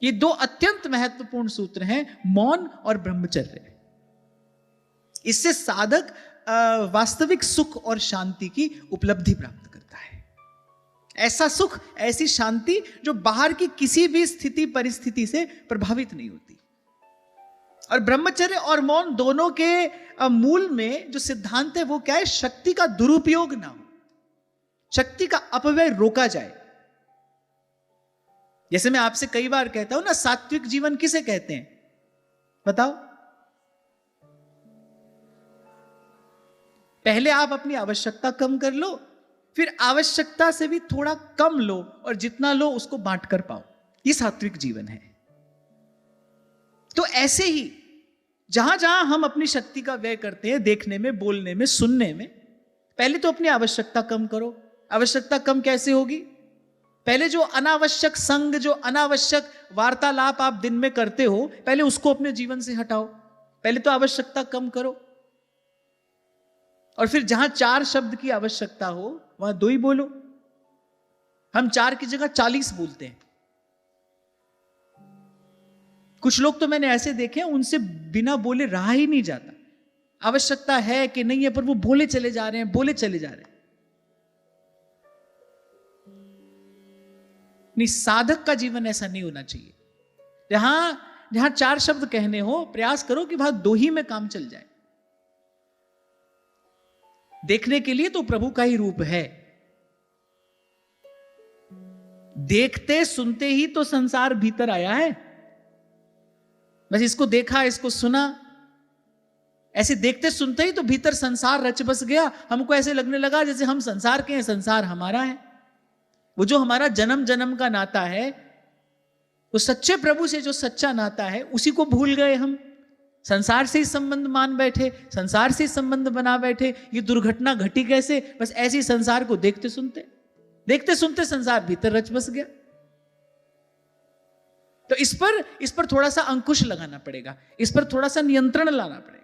ये दो अत्यंत महत्वपूर्ण सूत्र हैं, मौन और ब्रह्मचर्य। इससे साधक वास्तविक सुख और शांति की उपलब्धि प्राप्त करता है। ऐसा सुख, ऐसी शांति जो बाहर की किसी भी स्थिति परिस्थिति से प्रभावित नहीं होती। और ब्रह्मचर्य और मौन दोनों के मूल में जो सिद्धांत है वो क्या है? शक्ति का दुरुपयोग ना हो, शक्ति का अपव्यय रोका जाए। जैसे मैं आपसे कई बार कहता हूं ना, सात्विक जीवन किसे कहते हैं बताओ? पहले आप अपनी आवश्यकता कम कर लो, फिर आवश्यकता से भी थोड़ा कम लो, और जितना लो उसको बांट कर पाओ। ये सात्विक जीवन है। तो ऐसे ही जहां जहां हम अपनी शक्ति का व्यय करते हैं, देखने में, बोलने में, सुनने में, पहले तो अपनी आवश्यकता कम करो। आवश्यकता कम कैसे होगी? पहले जो अनावश्यक संग, जो अनावश्यक वार्तालाप आप दिन में करते हो, पहले उसको अपने जीवन से हटाओ। पहले तो आवश्यकता कम करो, और फिर जहां 4 शब्द की आवश्यकता हो वहां 2 ही बोलो। हम 4 की जगह 40 बोलते हैं। कुछ लोग तो मैंने ऐसे देखे हैं, उनसे बिना बोले रहा ही नहीं जाता। आवश्यकता है कि नहीं है, पर वो बोले चले जा रहे हैं, बोले चले जा रहे हैं। नहीं, साधक का जीवन ऐसा नहीं होना चाहिए। जहां 4 शब्द कहने हो, प्रयास करो कि वहां 2 ही में काम चल जाए। देखने के लिए तो प्रभु का ही रूप है। देखते सुनते ही तो संसार भीतर आया है। बस इसको देखा, इसको सुना, ऐसे देखते सुनते ही तो भीतर संसार रच बस गया। हमको ऐसे लगने लगा जैसे हम संसार के हैं, संसार हमारा है। वो जो हमारा जन्म जन्म का नाता है, वो सच्चे प्रभु से जो सच्चा नाता है, उसी को भूल गए हम। संसार से ही संबंध मान बैठे, संसार से ही संबंध बना बैठे। ये दुर्घटना घटी कैसे? बस ऐसे ही संसार को देखते सुनते संसार भीतर रच बस गया। तो इस पर थोड़ा सा अंकुश लगाना पड़ेगा, इस पर थोड़ा सा नियंत्रण लाना पड़ेगा।